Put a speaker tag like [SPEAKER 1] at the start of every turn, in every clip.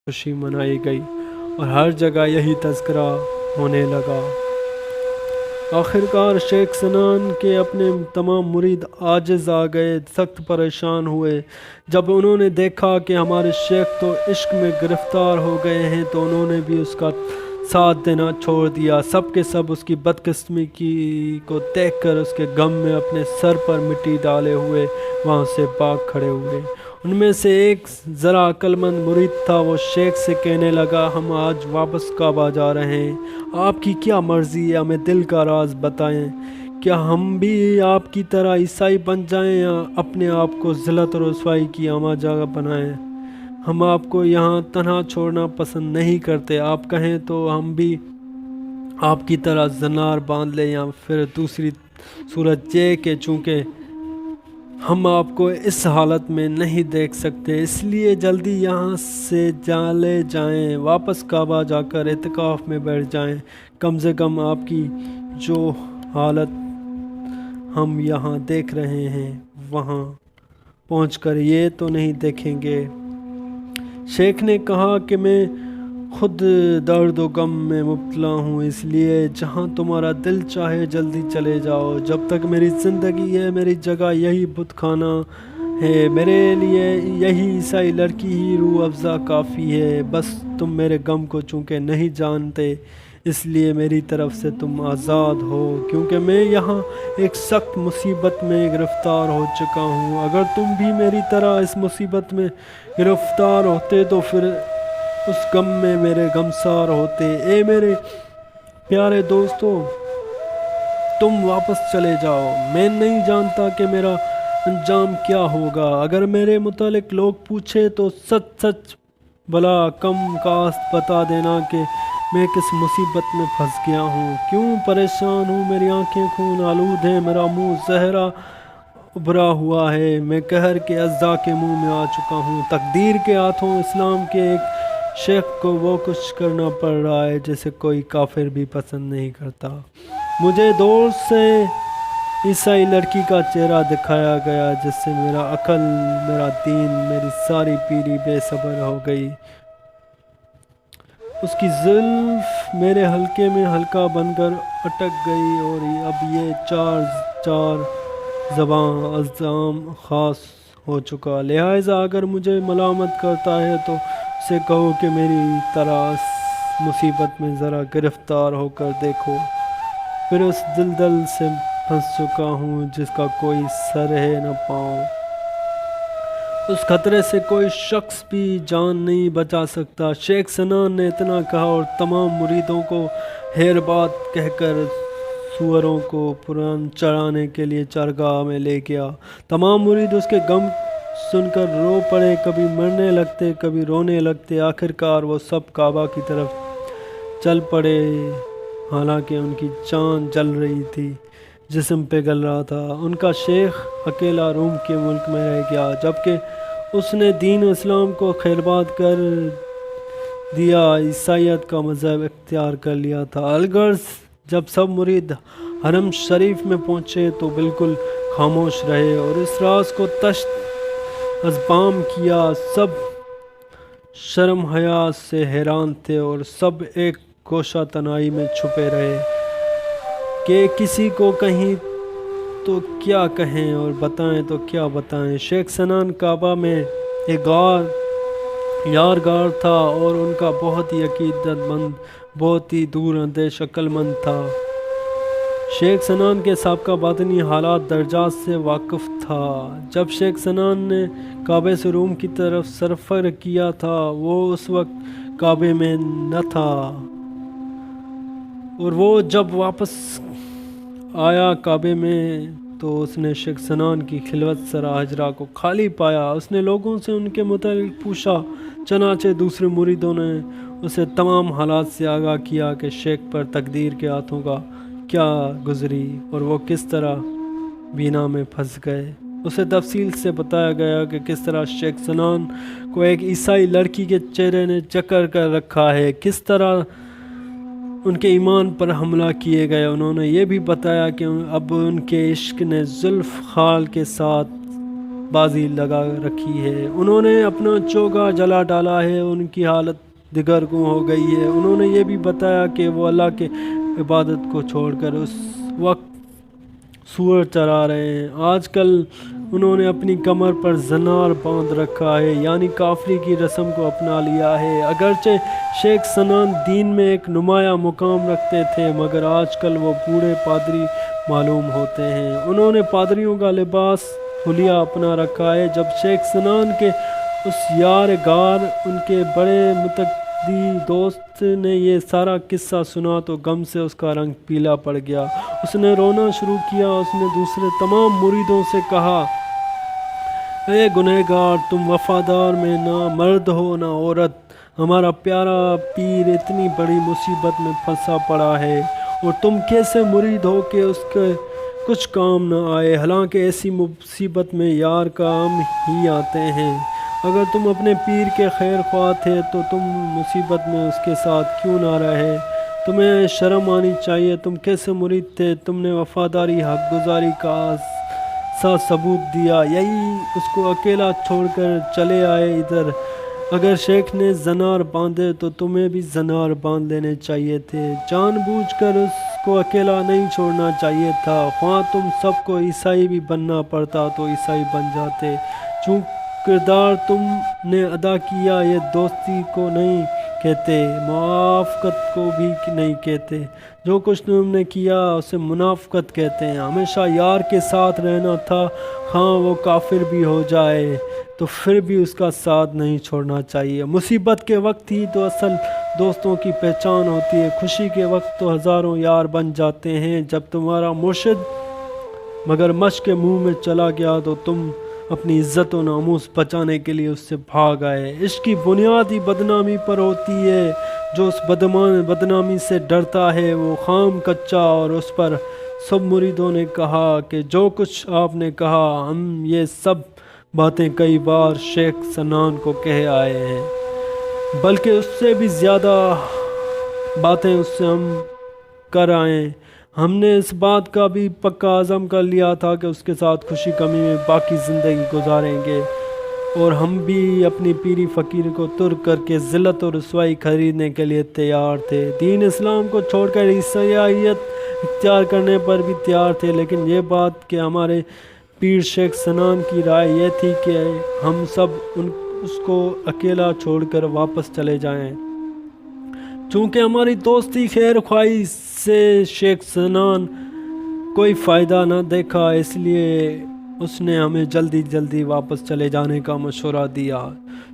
[SPEAKER 1] خوشی منائی گئی اور ہر جگہ یہی تذکرہ ہونے لگا۔ آخرکار شیخ سنان کے اپنے تمام مرید عاجز آ گئے، سخت پریشان ہوئے۔ جب انہوں نے دیکھا کہ ہمارے شیخ تو عشق میں گرفتار ہو گئے ہیں تو انہوں نے بھی اس کا ساتھ دینا چھوڑ دیا۔ سب کے سب اس کی بدقسمتی کو دیکھ کر اس کے غم میں اپنے سر پر مٹی ڈالے ہوئے وہاں سے بھاگ کھڑے ہوئے۔ ان میں سے ایک ذرا عقل مند مرید تھا، وہ شیخ سے کہنے لگا، ہم آج واپس کعبہ جا رہے ہیں، آپ کی کیا مرضی ہے؟ ہمیں دل کا راز بتائیں، کیا ہم بھی آپ کی طرح عیسائی بن جائیں یا اپنے آپ کو ذلت اور رسوائی کی اماں جگہ بنائیں؟ ہم آپ کو یہاں تنہا چھوڑنا پسند نہیں کرتے، آپ کہیں تو ہم بھی آپ کی طرح زنار باندھ لیں، یا پھر دوسری صورت یہ کہ چونکہ ہم آپ کو اس حالت میں نہیں دیکھ سکتے اس لیے جلدی یہاں سے چلے جائیں، واپس کعبہ جا کر اعتکاف میں بیٹھ جائیں، کم سے کم آپ کی جو حالت ہم یہاں دیکھ رہے ہیں وہاں پہنچ کر یہ تو نہیں دیکھیں گے۔ شیخ نے کہا کہ میں خود درد و غم میں مبتلا ہوں، اس لیے جہاں تمہارا دل چاہے جلدی چلے جاؤ، جب تک میری زندگی ہے میری جگہ یہی بت خانہ ہے، میرے لیے یہی عیسائی لڑکی ہی روح افزا کافی ہے، بس تم میرے غم کو چونکہ نہیں جانتے اس لیے میری طرف سے تم آزاد ہو، کیونکہ میں یہاں ایک سخت مصیبت میں گرفتار ہو چکا ہوں۔ اگر تم بھی میری طرح اس مصیبت میں گرفتار ہوتے تو پھر اس غم میں میرے غمسار ہوتے۔ اے میرے پیارے دوستو، تم واپس چلے جاؤ، میں نہیں جانتا کہ میرا انجام کیا ہوگا۔ اگر میرے متعلق لوگ پوچھے تو سچ سچ بلا کم کاست بتا دینا کہ میں کس مصیبت میں پھنس گیا ہوں، کیوں پریشان ہوں، میری آنکھیں خون آلود ہیں، میرا منہ زہرا ابھرا ہوا ہے، میں قہر کے اعضاء کے منہ میں آ چکا ہوں، تقدیر کے ہاتھوں اسلام کے ایک شیخ کو وہ کچھ کرنا پڑ رہا ہے جسے کوئی کافر بھی پسند نہیں کرتا۔ مجھے دور سے عیسائی لڑکی کا چہرہ دکھایا گیا جس سے میرا عقل، میرا دین، میری ساری پیری بے صبر ہو گئی۔ اس کی زلف میرے حلقے میں حلقہ بن کر اٹک گئی اور اب یہ چار زباں الزام خاص ہو چکا، لہٰذا اگر مجھے ملامت کرتا ہے تو اسے کہو کہ میری طرح اس مصیبت میں ذرا گرفتار ہو کر دیکھو، پھر اس دلدل سے پھنس چکا ہوں جس کا کوئی سر ہے نہ پاؤں، اس خطرے سے کوئی شخص بھی جان نہیں بچا سکتا۔ شیخ سنان نے اتنا کہا اور تمام مریدوں کو خیر بات کہہ کر سوروں کو پران چرانے کے لیے چرگاہ میں لے گیا۔ تمام مرید اس کے غم سن کر رو پڑے، کبھی مرنے لگتے کبھی رونے لگتے، آخرکار وہ سب کعبہ کی طرف چل پڑے، حالانکہ ان کی جان جل رہی تھی، جسم پگھل رہا تھا۔ ان کا شیخ اکیلا روم کے ملک میں رہ گیا، جبکہ اس نے دین اسلام کو خیرباد کر دیا، عیسائیت کا مذہب اختیار کر لیا تھا۔ الغرض جب سب مرید حرم شریف میں پہنچے تو بالکل خاموش رہے اور اس راز کو تشت از بام کیا، سب شرم حیا سے حیران تھے اور سب ایک گوشہ تنہائی میں چھپے رہے کہ کسی کو کہیں تو کیا کہیں اور بتائیں تو کیا بتائیں۔ شیخ سنان کعبہ میں ایک یارغار تھا اور ان کا بہت ہی عقیدت مند، بہت ہی دور اندیش عقل مند تھا۔ شیخ سنان کے سابقہ باطنی حالات درجات سے واقف تھا۔ جب شیخ سنان نے کعبے سے روم کی طرف سفر کیا تھا وہ اس وقت کعبے میں نہ تھا، اور وہ جب واپس آیا کعبے میں تو اس نے شیخ سنان کی خلوت سرا حجرہ کو خالی پایا۔ اس نے لوگوں سے ان کے متعلق پوچھا، چنانچہ دوسرے مریدوں نے اسے تمام حالات سے آگاہ کیا کہ شیخ پر تقدیر کے ہاتھوں کا کیا گزری اور وہ کس طرح بینا میں پھنس گئے۔ اسے تفصیل سے بتایا گیا کہ کس طرح شیخ سنان کو ایک عیسائی لڑکی کے چہرے نے چکر کر رکھا ہے، کس طرح ان کے ایمان پر حملہ کیے گئے۔ انہوں نے یہ بھی بتایا کہ اب ان کے عشق نے زلف خال کے ساتھ بازی لگا رکھی ہے۔ انہوں نے اپنا چوگا جلا ڈالا ہے، ان کی حالت دگرگوں ہو گئی ہے۔ انہوں نے یہ بھی بتایا کہ وہ اللہ کے عبادت کو چھوڑ کر اس وقت سور چرا رہے ہیں۔ آج کل انہوں نے اپنی کمر پر زنار باندھ رکھا ہے، یعنی کافری کی رسم کو اپنا لیا ہے۔ اگرچہ شیخ سنان دین میں ایک نمایاں مقام رکھتے تھے، مگر آج کل وہ بوڑھے پادری معلوم ہوتے ہیں۔ انہوں نے پادریوں کا لباس حلیہ اپنا رکھا ہے۔ جب شیخ سنان کے اس یار غار، ان کے بڑے متقی دوست نے یہ سارا قصہ سنا تو غم سے اس کا رنگ پیلا پڑ گیا۔ اس نے رونا شروع کیا۔ اس نے دوسرے تمام مریدوں سے کہا، اے گنہگار، تم وفادار میں نہ مرد ہو نہ عورت۔ ہمارا پیارا پیر اتنی بڑی مصیبت میں پھنسا پڑا ہے، اور تم کیسے مرید ہو کہ اس کے کچھ کام نہ آئے؟ حالانکہ ایسی مصیبت میں یار کام ہی آتے ہیں۔ اگر تم اپنے پیر کے خیر خواہ تھے تو تم مصیبت میں اس کے ساتھ کیوں نہ رہے؟ تمہیں شرم آنی چاہیے۔ تم کیسے مرید تھے؟ تم نے وفاداری، حق گزاری کا سا ثبوت دیا، یہی اس کو اکیلا چھوڑ کر چلے آئے ادھر۔ اگر شیخ نے زنار باندھے تو تمہیں بھی زنار باندھ لینے چاہیے تھے۔ جان بوجھ کر اس کو اکیلا نہیں چھوڑنا چاہیے تھا۔ خواہ تم سب کو عیسائی بھی بننا پڑتا تو عیسائی بن جاتے۔ چون کردار تم نے ادا کیا، یہ دوستی کو نہیں کہتے، موافقت کو بھی نہیں کہتے۔ جو کچھ تم نے کیا اسے منافقت کہتے ہیں۔ ہمیشہ یار کے ساتھ رہنا تھا، ہاں وہ کافر بھی ہو جائے تو پھر بھی اس کا ساتھ نہیں چھوڑنا چاہیے۔ مصیبت کے وقت ہی تو اصل دوستوں کی پہچان ہوتی ہے۔ خوشی کے وقت تو ہزاروں یار بن جاتے ہیں۔ جب تمہارا مرشد مگر مچھ کے منہ میں چلا گیا تو تم اپنی عزت و ناموس بچانے کے لیے اس سے بھاگ آئے۔ عشق کی بنیاد ہی بدنامی پر ہوتی ہے۔ جو اس بدنامی سے ڈرتا ہے وہ خام کچا۔ اور اس پر سب مریدوں نے کہا کہ جو کچھ آپ نے کہا، ہم یہ سب باتیں کئی بار شیخ سنان کو کہہ آئے ہیں، بلکہ اس سے بھی زیادہ باتیں اس سے ہم کر آئے۔ ہم نے اس بات کا بھی پکا عزم کر لیا تھا کہ اس کے ساتھ خوشی کمی میں باقی زندگی گزاریں گے، اور ہم بھی اپنی پیری فقیر کو ترک کر کے ذلت اور رسوائی خریدنے کے لیے تیار تھے۔ دین اسلام کو چھوڑ کر عیسائیت اختیار کرنے پر بھی تیار تھے، لیکن یہ بات کہ ہمارے پیر شیخ سنان کی رائے یہ تھی کہ ہم سب اس کو اکیلا چھوڑ کر واپس چلے جائیں۔ چونکہ ہماری دوستی خیر خواہی سے شیخ سنان کوئی فائدہ نہ دیکھا، اس لیے اس نے ہمیں جلدی واپس چلے جانے کا مشورہ دیا۔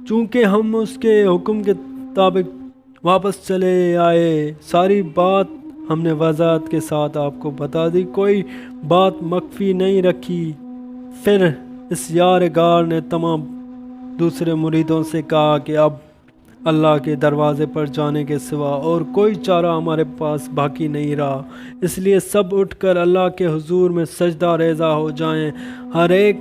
[SPEAKER 1] چونکہ ہم اس کے حکم کے مطابق واپس چلے آئے، ساری بات ہم نے وضاحت کے ساتھ آپ کو بتا دی، کوئی بات مخفی نہیں رکھی۔ پھر اس یار غار نے تمام دوسرے مریدوں سے کہا کہ اب اللہ کے دروازے پر جانے کے سوا اور کوئی چارہ ہمارے پاس باقی نہیں رہا، اس لیے سب اٹھ کر اللہ کے حضور میں سجدہ ریزہ ہو جائیں۔ ہر ایک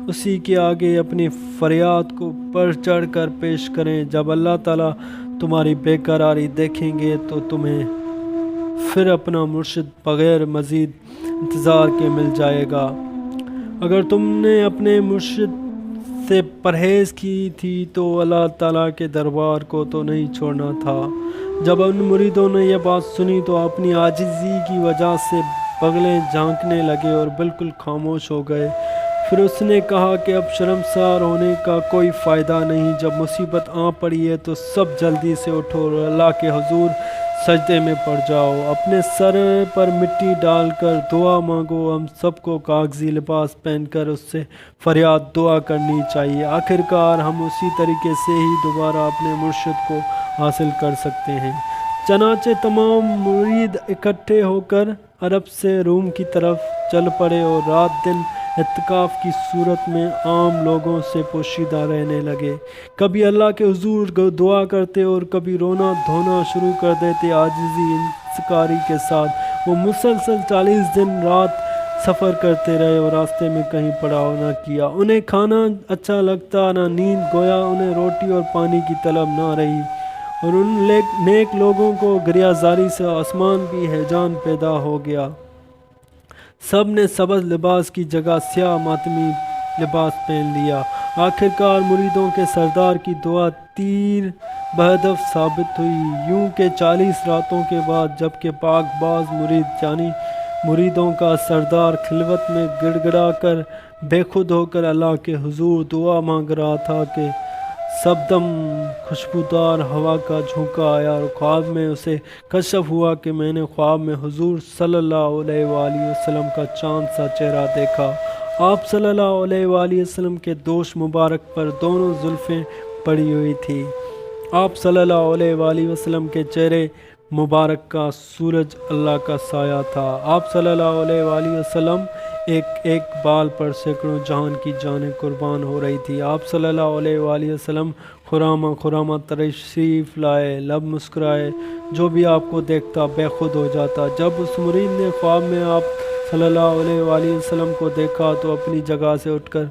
[SPEAKER 1] اسی کے آگے اپنی فریاد کو بڑھ چڑھ کر پیش کریں۔ جب اللہ تعالیٰ تمہاری بے قراری دیکھیں گے تو تمہیں پھر اپنا مرشد بغیر مزید انتظار کے مل جائے گا۔ اگر تم نے اپنے مرشد سے پرہیز کی تھی تو اللہ تعالیٰ کے دربار کو تو نہیں چھوڑنا تھا۔ جب ان مریدوں نے یہ بات سنی تو اپنی عاجزی کی وجہ سے بغلیں جھانکنے لگے اور بالکل خاموش ہو گئے۔ پھر اس نے کہا کہ اب شرمسار ہونے کا کوئی فائدہ نہیں، جب مصیبت آ پڑی ہے تو سب جلدی سے اٹھو اور اللہ کے حضور سجدے میں پڑ جاؤ، اپنے سر پر مٹی ڈال کر دعا مانگو۔ ہم سب کو کاغذی لباس پہن کر اس سے فریاد دعا کرنی چاہیے، آخرکار ہم اسی طریقے سے ہی دوبارہ اپنے مرشد کو حاصل کر سکتے ہیں۔ چنانچہ تمام مرید اکٹھے ہو کر عرب سے روم کی طرف چل پڑے اور رات دن اعتکاف کی صورت میں عام لوگوں سے پوشیدہ رہنے لگے۔ کبھی اللہ کے حضور دعا کرتے اور کبھی رونا دھونا شروع کر دیتے عاجزی انکساری کے ساتھ۔ وہ مسلسل 40 دن رات سفر کرتے رہے اور راستے میں کہیں پڑاؤ نہ کیا۔ انہیں کھانا اچھا لگتا نہ نیند، گویا انہیں روٹی اور پانی کی طلب نہ رہی، اور ان نیک لوگوں کو گریازاری سے آسمان بھی ہیجان پیدا ہو گیا۔ سب نے سبز لباس کی جگہ سیاہ ماتمی لباس پہن لیا۔ آخرکار مریدوں کے سردار کی دعا تیر بہدف ثابت ہوئی، یوں کہ 40 راتوں کے بعد جب کہ پاک باز مرید یعنی مریدوں کا سردار خلوت میں گڑ گڑا کر بے خود ہو کر اللہ کے حضور دعا مانگ رہا تھا کہ صبدم خوشبودار ہوا کا جھونکا آیا اور خواب میں اسے کشف ہوا کہ میں نے خواب میں حضور صلی اللہ علیہ وآلہ وسلم کا چاند سا چہرہ دیکھا۔ آپ صلی اللہ علیہ وآلہ وسلم کے دوش مبارک پر دونوں زلفیں پڑی ہوئی تھی۔ آپ صلی اللہ علیہ وآلہ وسلم کے چہرے مبارک کا سورج اللہ کا سایہ تھا۔ آپ صلی اللہ علیہ وآلہ وسلم ایک ایک بال پر سینکڑوں جہان کی جانیں قربان ہو رہی تھی۔ آپ صلی اللہ علیہ وآلہ وسلم خرامہ خرامہ تشریف لائے، لب مسکرائے، جو بھی آپ کو دیکھتا بے خود ہو جاتا۔ جب اس مرید نے خواب میں آپ صلی اللہ علیہ وآلہ وسلم کو دیکھا تو اپنی جگہ سے اٹھ کر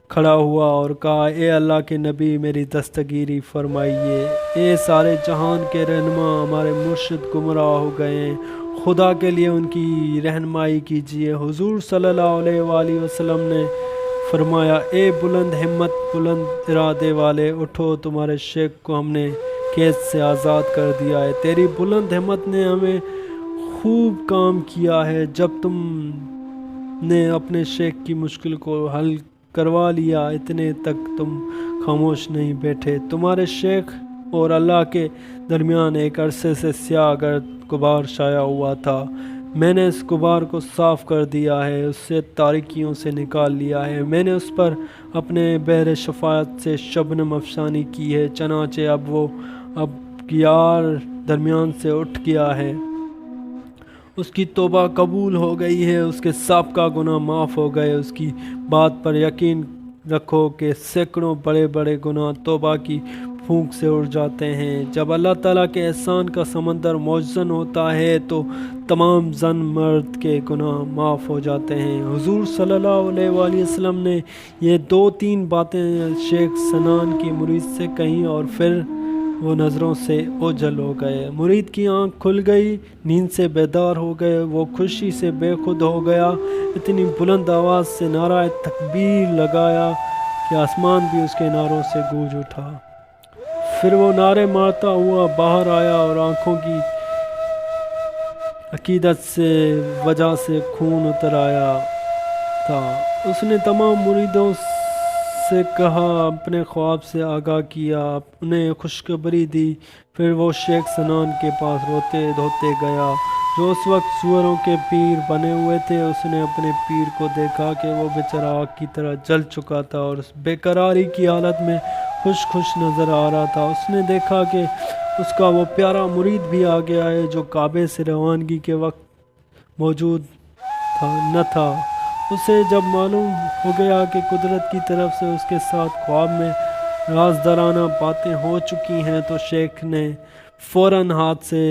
[SPEAKER 1] کھڑا ہوا اور کہا، اے اللہ کے نبی میری دستگیری فرمائیے، اے سارے جہان کے رہنما ہمارے مرشد گمراہ ہو گئے ہیں، خدا کے لیے ان کی رہنمائی کیجیے۔ حضور صلی اللہ علیہ وآلہ وسلم نے فرمایا، اے بلند ہمت بلند ارادے والے، اٹھو، تمہارے شیخ کو ہم نے قید سے آزاد کر دیا ہے۔ تیری بلند ہمت نے ہمیں خوب کام کیا ہے۔ جب تم نے اپنے شیخ کی مشکل کو حل کروا لیا، اتنے تک تم خاموش نہیں بیٹھے۔ تمہارے شیخ اور اللہ کے درمیان ایک عرصے سے سیاہ گرد غبار شائع ہوا تھا، میں نے اس غبار کو صاف کر دیا ہے، اس سے تاریکیوں سے نکال لیا ہے، میں نے اس پر اپنے بحر شفاعت سے شبنم افشانی کی ہے، چنانچہ اب وہ ابگیار درمیان سے اٹھ گیا ہے، اس کی توبہ قبول ہو گئی ہے، اس کے سابقہ گناہ معاف ہو گئے۔ اس کی بات پر یقین رکھو کہ سینکڑوں بڑے بڑے گناہ توبہ کی پھونک سے اڑ جاتے ہیں۔ جب اللہ تعالیٰ کے احسان کا سمندر موجزن ہوتا ہے تو تمام زن مرد کے گناہ معاف ہو جاتے ہیں۔ حضور صلی اللہ علیہ وآلہ وسلم نے یہ 2-3 باتیں شیخ سنان کی مرید سے کہیں اور پھر وہ نظروں سے اوجھل ہو گئے۔ مرید کی آنکھ کھل گئی، نیند سے بیدار ہو گئے، وہ خوشی سے بے خود ہو گیا، اتنی بلند آواز سے نعرہ تکبیر لگایا کہ آسمان بھی اس کے نعروں سے گونج اٹھا۔ پھر وہ نعرے مارتا ہوا باہر آیا اور آنکھوں کی عقیدت سے وجہ سے خون اتر آیا تھا۔ اس نے تمام مریدوں سے کہا، اپنے خواب سے آگاہ کیا، انہیں خوشخبری دی۔ پھر وہ شیخ سنان کے پاس روتے دھوتے گیا جو اس وقت سوروں کے پیر بنے ہوئے تھے۔ اس نے اپنے پیر کو دیکھا کہ وہ بیچارہ آگ کی طرح جل چکا تھا اور اس بے قراری کی حالت میں خوش نظر آ رہا تھا۔ اس نے دیکھا کہ اس کا وہ پیارا مرید بھی آ گیا ہے جو کعبے سے روانگی کے وقت موجود نہ تھا۔ اسے جب معلوم ہو گیا کہ قدرت کی طرف سے اس کے ساتھ خواب میں رازدارانہ باتیں ہو چکی ہیں تو شیخ نے فوراً ہاتھ سے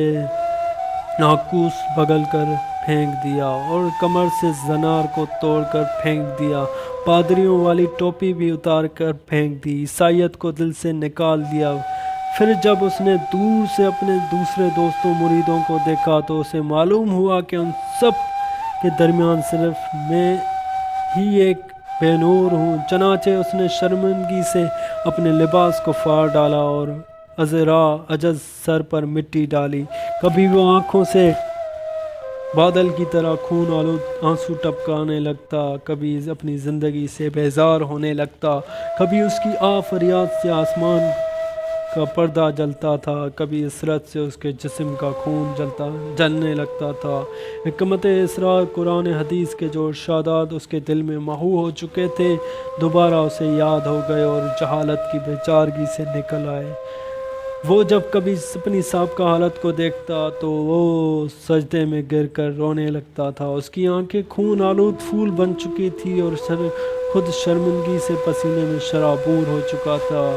[SPEAKER 1] ناقوس بگل کر پھینک دیا اور کمر سے زنار کو توڑ کر پھینک دیا، پادریوں والی ٹوپی بھی اتار کر پھینک دی، عیسائیت کو دل سے نکال دیا۔ پھر جب اس نے دور سے اپنے دوسرے دوستوں مریدوں کو دیکھا تو اسے معلوم ہوا کہ ان سب کے درمیان صرف میں ہی ایک بے نور ہوں۔ چنانچہ اس نے شرمندگی سے اپنے لباس کو پھاڑ ڈالا اور عجز سر پر مٹی ڈالی۔ کبھی وہ آنکھوں سے بادل کی طرح خون آلود آنسو ٹپکانے لگتا، کبھی اپنی زندگی سے بیزار ہونے لگتا، کبھی اس کی آہ فریاد سے آسمان کا پردہ جلتا تھا، کبھی اسرت سے اس کے جسم کا خون جلنے لگتا تھا۔ حکمت اسرار قرآن حدیث کے جو ارشادات اس کے دل میں محو ہو چکے تھے دوبارہ اسے یاد ہو گئے اور جہالت کی بیچارگی سے نکل آئے۔ وہ جب کبھی اپنی سابقہ حالت کو دیکھتا تو وہ سجدے میں گر کر رونے لگتا تھا، اس کی آنکھیں خون آلود پھول بن چکی تھی اور خود شرمندگی سے پسینے میں شرابور ہو چکا تھا۔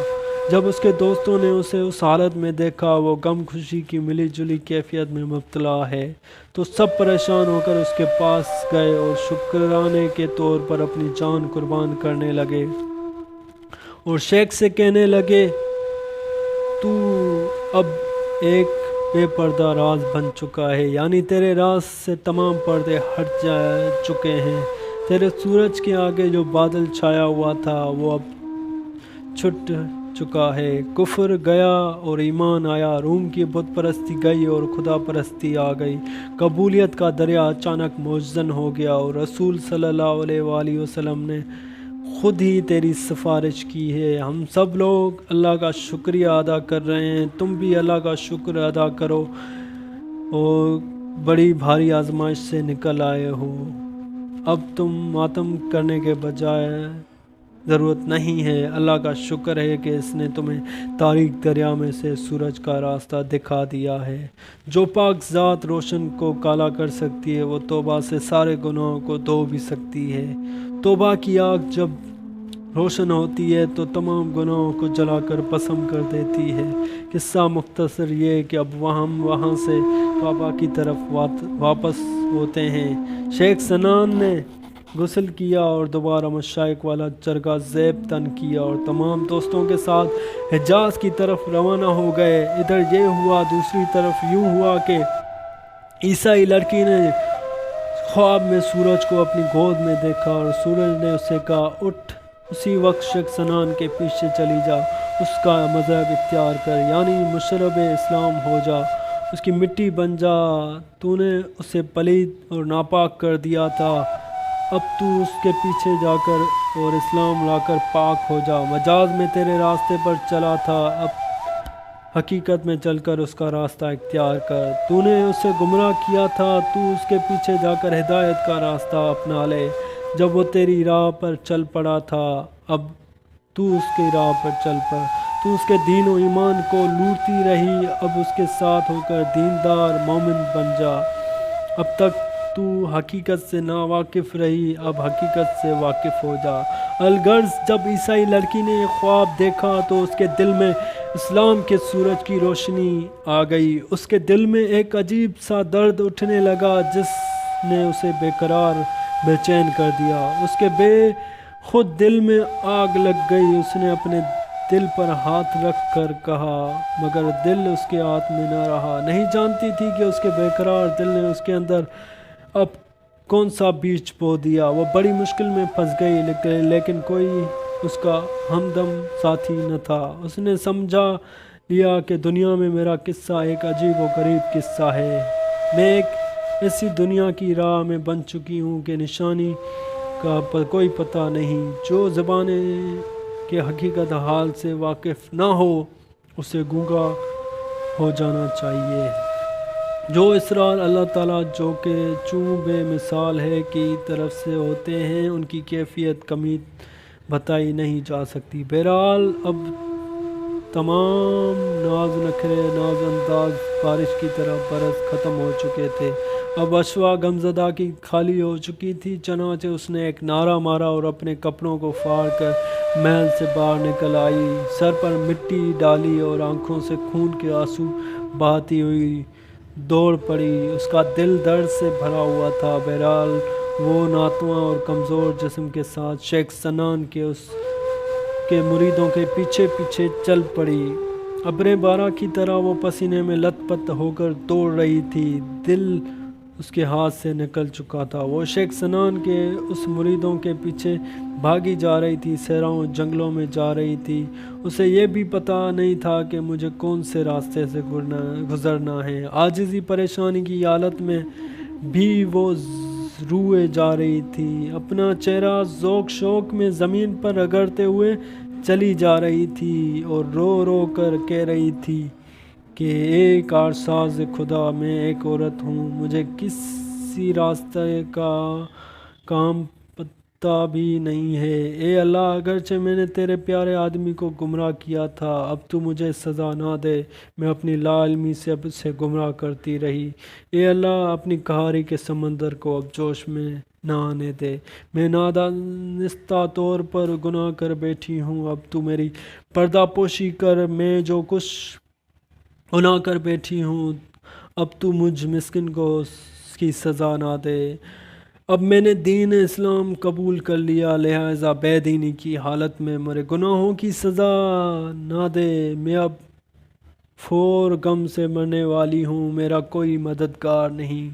[SPEAKER 1] جب اس کے دوستوں نے اسے اس حالت میں دیکھا، وہ غم خوشی کی ملی جلی کیفیت میں مبتلا ہے، تو سب پریشان ہو کر اس کے پاس گئے اور شکرانے کے طور پر اپنی جان قربان کرنے لگے اور شیخ سے کہنے لگے، تو اب ایک بے پردہ راز بن چکا ہے، یعنی تیرے راز سے تمام پردے ہٹ جا چکے ہیں، تیرے سورج کے آگے جو بادل چھایا ہوا تھا وہ اب چھٹ چکا ہے۔ کفر گیا اور ایمان آیا، روم کی بت پرستی گئی اور خدا پرستی آ گئی۔ قبولیت کا دریا اچانک موجزن ہو گیا اور رسول صلی اللہ علیہ وآلہ وسلم نے خود ہی تیری سفارش کی ہے۔ ہم سب لوگ اللہ کا شکریہ ادا کر رہے ہیں، تم بھی اللہ کا شکر ادا کرو اور بڑی بھاری آزمائش سے نکل آئے ہو۔ اب تم ماتم کرنے کے بجائے ضرورت نہیں ہے۔ اللہ کا شکر ہے کہ اس نے تمہیں تاریک دریا میں سے سورج کا راستہ دکھا دیا ہے۔ جو پاک ذات روشن کو کالا کر سکتی ہے وہ توبہ سے سارے گناہوں کو دھو بھی سکتی ہے۔ توبہ کی آگ جب روشن ہوتی ہے تو تمام گناہوں کو جلا کر بھسم کر دیتی ہے۔ قصہ مختصر یہ کہ اب ہم وہاں سے کعبہ کی طرف واپس ہوتے ہیں۔ شیخ سنان نے غسل کیا اور دوبارہ مشائق والا چرگا زیب تن کیا اور تمام دوستوں کے ساتھ حجاز کی طرف روانہ ہو گئے۔ ادھر یہ ہوا، دوسری طرف یوں ہوا کہ عیسائی لڑکی نے خواب میں سورج کو اپنی گود میں دیکھا اور سورج نے اسے کہا اٹھ، اسی وقت شیخ سنان کے پیچھے چلی جا، اس کا مذہب اختیار کر، یعنی مشرب اسلام ہو جا، اس کی مٹی بن جا۔ تو نے اسے پلید اور ناپاک کر دیا تھا، اب تو اس کے پیچھے جا کر اور اسلام لا کر پاک ہو جا۔ مجاز میں تیرے راستے پر چلا تھا، اب حقیقت میں چل کر اس کا راستہ اختیار کر۔ تو نے اسے گمراہ کیا تھا، تو اس کے پیچھے جا کر ہدایت کا راستہ اپنا لے۔ جب وہ تیری راہ پر چل پڑا تھا، اب تو اس کی راہ پر چل پڑ۔ تو اس کے دین و ایمان کو لوٹتی رہی، اب اس کے ساتھ ہو کر دیندار مومن بن جا۔ اب تک تو حقیقت سے ناواقف رہی، اب حقیقت سے واقف ہو جا۔ الغرض جب عیسائی لڑکی نے یہ خواب دیکھا تو اس کے دل میں اسلام کے سورج کی روشنی آ گئی۔ اس کے دل میں ایک عجیب سا درد اٹھنے لگا جس نے اسے بے قرار بے چین کر دیا۔ اس کے بے خود دل میں آگ لگ گئی۔ اس نے اپنے دل پر ہاتھ رکھ کر کہا، مگر دل اس کے ہاتھ میں نہ رہا۔ نہیں جانتی تھی کہ اس کے بے قرار دل نے اس کے اندر اب کون سا بیج بو دیا۔ وہ بڑی مشکل میں پھنس گئی، لیکن کوئی اس کا ہمدم ساتھی نہ تھا۔ اس نے سمجھا لیا کہ دنیا میں میرا قصہ ایک عجیب و غریب قصہ ہے۔ میں ایک ایسی دنیا کی راہ میں بن چکی ہوں کہ نشانی کا کوئی پتہ نہیں۔ جو زبانیں کے حقیقت حال سے واقف نہ ہو اسے گونگا ہو جانا چاہیے۔ جو اسرار اللہ تعالیٰ جو کہ چوں بے مثال ہے کی طرف سے ہوتے ہیں، ان کی کیفیت کمی بتائی نہیں جا سکتی۔ بہرحال اب تمام ناز نخرے ناز انداز بارش کی طرح برس ختم ہو چکے تھے۔ اب اشوا غمزدہ کی خالی ہو چکی تھی، چنانچہ اس نے ایک نعرہ مارا اور اپنے کپڑوں کو پھاڑ کر محل سے باہر نکل آئی، سر پر مٹی ڈالی اور آنکھوں سے خون کے آنسو بہاتی ہوئی دوڑ پڑی۔ اس کا دل درد سے بھرا ہوا تھا۔ بہرحال وہ ناتواں اور کمزور جسم کے ساتھ شیخ سنان کے اس کے مریدوں کے پیچھے پیچھے چل پڑی۔ ابرِ بارہ کی طرح وہ پسینے میں لت پت ہو کر دوڑ رہی تھی، دل اس کے ہاتھ سے نکل چکا تھا۔ وہ شیخ سنان کے اس مریدوں کے پیچھے بھاگی جا رہی تھی، صحراؤں جنگلوں میں جا رہی تھی۔ اسے یہ بھی پتہ نہیں تھا کہ مجھے کون سے راستے سے گزرنا ہے۔ عاجزی پریشانی کی حالت میں بھی وہ روئے جا رہی تھی، اپنا چہرہ ذوق شوق میں زمین پر رگڑتے ہوئے چلی جا رہی تھی اور رو رو کر کہہ رہی تھی کہ اے کارساز خدا، میں ایک عورت ہوں، مجھے کسی راستے کا کام پتہ بھی نہیں ہے۔ اے اللہ، اگرچہ میں نے تیرے پیارے آدمی کو گمراہ کیا تھا، اب تو مجھے سزا نہ دے، میں اپنی لا علمی سے اب اسے گمراہ کرتی رہی۔ اے اللہ، اپنی قہاری کے سمندر کو اب جوش میں نہ آنے دے، میں نادانستہ طور پر گناہ کر بیٹھی ہوں، اب تو میری پردہ پوشی کر، میں جو کچھ گناہ کر بیٹھی ہوں اب تو مجھ مسکین کو اس کی سزا نہ دے۔ اب میں نے دین اسلام قبول کر لیا، لہٰذا بے دینی کی حالت میں میرے گناہوں کی سزا نہ دے۔ میں اب فور غم سے مرنے والی ہوں، میرا کوئی مددگار نہیں،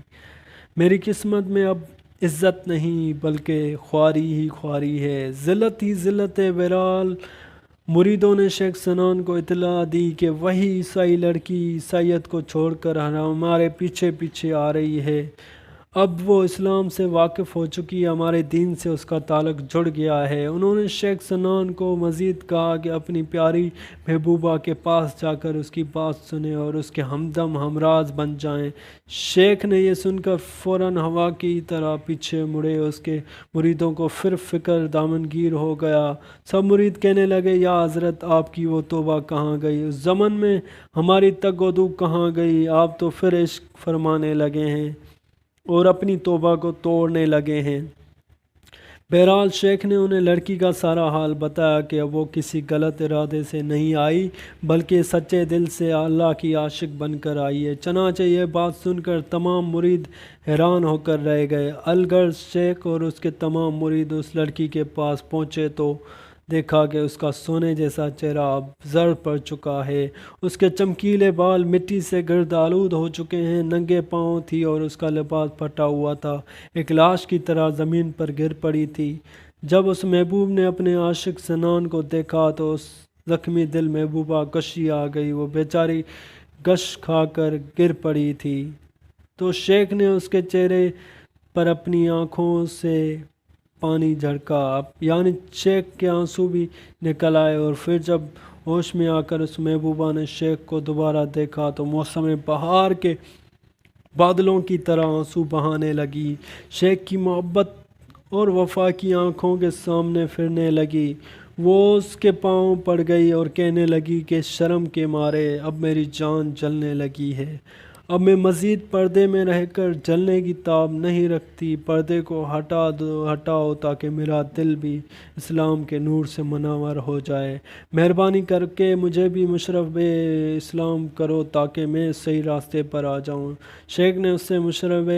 [SPEAKER 1] میری قسمت میں اب عزت نہیں بلکہ خواری ہی خواری ہے، ذلت ہی ذلت ہے۔ بہرحال مریدوں نے شیخ سنان کو اطلاع دی کہ وہی عیسائی لڑکی عیسائیت کو چھوڑ کر ہمارے پیچھے پیچھے آ رہی ہے، اب وہ اسلام سے واقف ہو چکی ہے، ہمارے دین سے اس کا تعلق جڑ گیا ہے۔ انہوں نے شیخ سنان کو مزید کہا کہ اپنی پیاری محبوبہ کے پاس جا کر اس کی بات سنیں اور اس کے ہمدم ہمراز بن جائیں۔ شیخ نے یہ سن کر فوراً ہوا کی طرح پیچھے مڑے، اس کے مریدوں کو پھر فکر دامنگیر ہو گیا۔ سب مرید کہنے لگے، یا حضرت آپ کی وہ توبہ کہاں گئی، اس زمن میں ہماری تگ و دو کہاں گئی، آپ تو پھر عشق فرمانے لگے ہیں اور اپنی توبہ کو توڑنے لگے ہیں۔ بہرحال شیخ نے انہیں لڑکی کا سارا حال بتایا کہ اب وہ کسی غلط ارادے سے نہیں آئی بلکہ سچے دل سے اللہ کی عاشق بن کر آئی ہے۔ چنانچہ یہ بات سن کر تمام مرید حیران ہو کر رہ گئے۔ الغرض شیخ اور اس کے تمام مرید اس لڑکی کے پاس پہنچے تو دیکھا کہ اس کا سونے جیسا چہرہ اب زرد پڑ چکا ہے، اس کے چمکیلے بال مٹی سے گرد آلود ہو چکے ہیں، ننگے پاؤں تھی اور اس کا لباس پھٹا ہوا تھا، ایک لاش کی طرح زمین پر گر پڑی تھی۔ جب اس محبوب نے اپنے عاشق سنان کو دیکھا تو اس زخمی دل محبوبہ غشی آ گئی، وہ بیچاری غش کھا کر گر پڑی تھی۔ تو شیخ نے اس کے چہرے پر اپنی آنکھوں سے پانی جھڑکا، یعنی شیخ کے آنسو بھی نکل آئے، اور پھر جب ہوش میں آ کر اس محبوبہ نے شیخ کو دوبارہ دیکھا تو موسم بہار کے بادلوں کی طرح آنسو بہانے لگی، شیخ کی محبت اور وفا کی آنکھوں کے سامنے پھرنے لگی۔ وہ اس کے پاؤں پڑ گئی اور کہنے لگی کہ شرم کے مارے اب میری جان جلنے لگی ہے، اب میں مزید پردے میں رہ کر جلنے کی تاب نہیں رکھتی، پردے کو ہٹاؤ تاکہ میرا دل بھی اسلام کے نور سے منور ہو جائے، مہربانی کر کے مجھے بھی مشرف اسلام کرو تاکہ میں صحیح راستے پر آ جاؤں۔ شیخ نے اس سے مشرف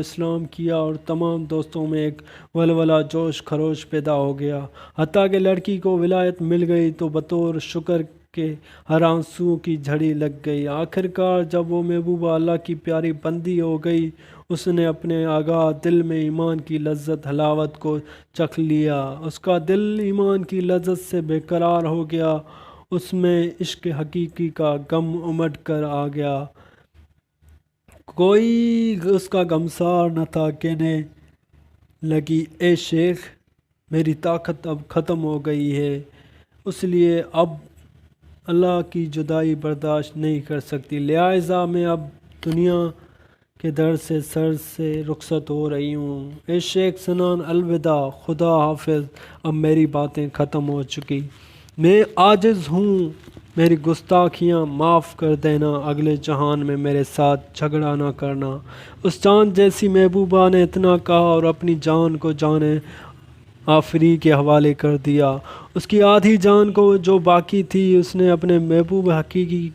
[SPEAKER 1] اسلام کیا اور تمام دوستوں میں ایک ولولہ جوش خروش پیدا ہو گیا، حتیٰ کہ لڑکی کو ولایت مل گئی تو بطور شکر کہ ہر آنسو کی جھڑی لگ گئی۔ آخرکار جب وہ محبوبہ اللہ کی پیاری بندی ہو گئی، اس نے اپنے آگاہ دل میں ایمان کی لذت حلاوت کو چکھ لیا، اس کا دل ایمان کی لذت سے بے قرار ہو گیا، اس میں عشق حقیقی کا غم امڈ کر آ گیا، کوئی اس کا غمسار نہ تھا۔ کہنے لگی، اے شیخ میری طاقت اب ختم ہو گئی ہے، اس لیے اب اللہ کی جدائی برداشت نہیں کر سکتی، لہٰذا میں اب دنیا کے در سے سر سے رخصت ہو رہی ہوں۔ اے شیخ سنان الوداع، خدا حافظ، اب میری باتیں ختم ہو چکی، میں عاجز ہوں، میری گستاخیاں معاف کر دینا، اگلے جہان میں میرے ساتھ جھگڑا نہ کرنا۔ اس چاند جیسی محبوبہ نے اتنا کہا اور اپنی جان کو جانے آفری کے حوالے کر دیا، اس کی آدھی جان کو جو باقی تھی اس نے اپنے محبوب حقیقی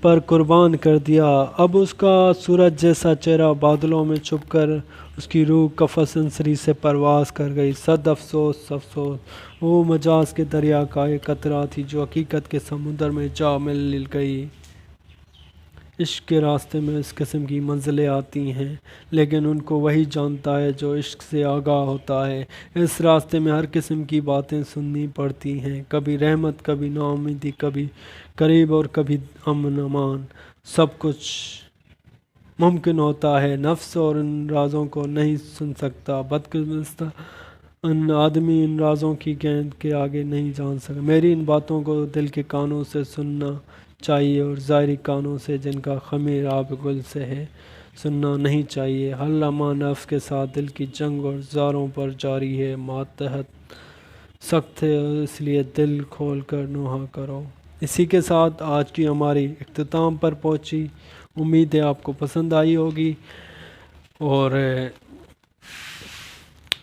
[SPEAKER 1] پر قربان کر دیا۔ اب اس کا سورج جیسا چہرہ بادلوں میں چھپ کر اس کی روح قفس انصری سے پرواز کر گئی۔ صد افسوس افسوس، وہ مجاز کے دریا کا ایک قطرہ تھی جو حقیقت کے سمندر میں جا مل گئی۔ عشق کے راستے میں اس قسم کی منزلیں آتی ہیں، لیکن ان کو وہی جانتا ہے جو عشق سے آگاہ ہوتا ہے۔ اس راستے میں ہر قسم کی باتیں سننی پڑتی ہیں، کبھی رحمت، کبھی ناامیدی، کبھی قریب اور کبھی امن امان، سب کچھ ممکن ہوتا ہے، نفس اور ان رازوں کو نہیں سن سکتا، بدقسمت آدمی ان رازوں کی گیند کے آگے نہیں جان سکتا۔ میری ان باتوں کو دل کے کانوں سے سننا چاہیے اور ظاہری کانوں سے جن کا خمیر آب گل سے ہے سننا نہیں چاہیے۔ ہر لمحہ نفس کے ساتھ دل کی جنگ اور زاروں پر جاری ہے، ماتحت سخت ہے، اس لیے دل کھول کر نوحہ کرو۔ اسی کے ساتھ آج کی ہماری اختتام پر پہنچی، امید ہے آپ کو پسند آئی ہوگی، اور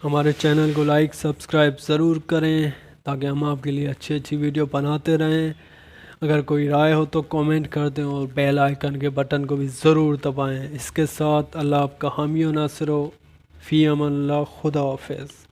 [SPEAKER 1] ہمارے چینل کو لائک سبسکرائب ضرور کریں تاکہ ہم آپ کے لیے اچھی اچھی ویڈیو بناتے رہیں۔ اگر کوئی رائے ہو تو کومنٹ کر دیں اور بیل آئیکن کے بٹن کو بھی ضرور دبائیں۔ اس کے ساتھ اللہ آپ کا حامی و ناصر ہو، فی امان اللہ، خدا حافظ۔